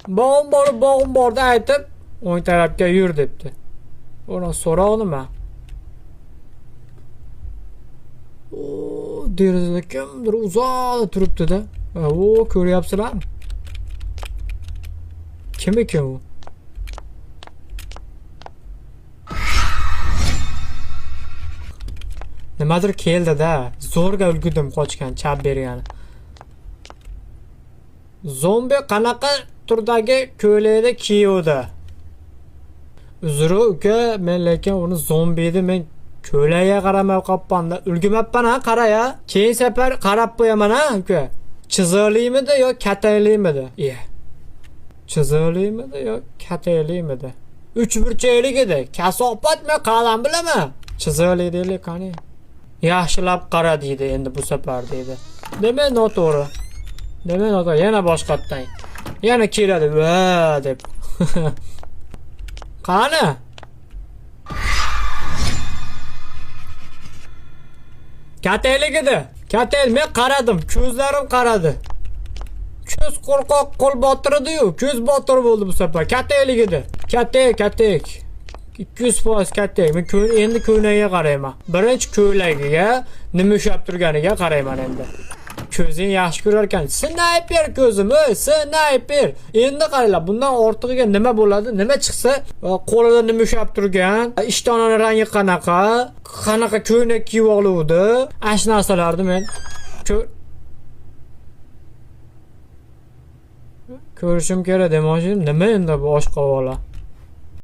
Bog'im bor deb aytib, o'ng tarafga yur debdi. Uni so'roq nima? Derazada kimdir uzoqda turibdi-da. Ko'ryapsizlarmi? Kim ekan u? Nimadir keldi-da. Zo'rga ulgudim qochgan, chap bergani. Zombi qanaqa turdagi ko'ylakda kiyuvdi? Uzr uka, men lekin uni zombi edi, men ko'ylakka qaramay qolibman-da. Ulgumabman-a, qara-ya. Keyin safar qarab qo'yaman-a, uka. Chiziqlimidi yo kataylimidi? Chiziqlimidi yo kataylimidi? Uch burchaklik edi. Kasofatmi, qalam bilaman. Chiziqli deylik qani. Yaxshilab qara deydi endi bu safar deydi. Demak, noto'g'ri. Demak, yana boshqatdan. Yana keladi va deb. Qani? Kataylik edi. Katayl, men qaradim, ko'zlarim qaradi. Ko'z qo'rqoq qo'l botirdi-yu, ko'z botir bo'ldi bu safar. Kataylik edi. Katay. 200% katay. Men endi ko'ylagiga qarayman. Birinchi ko'ylagiga nima ushlab turganiga qarayman endi. Ko'zing yaxshi ko'rar ekan. Snayper ko'zim, snayper. Endi qaranglar, bundan ortig'iga nima bo'ladi? Nima chiqsa, qo'lida nima ushlab turgan, ishtonaning rangi qanaqa ko'ylak kiyib oluvdi. Ash narsalarni men ko'rishim kerak demoqchim. Nima endi bu oshqovola?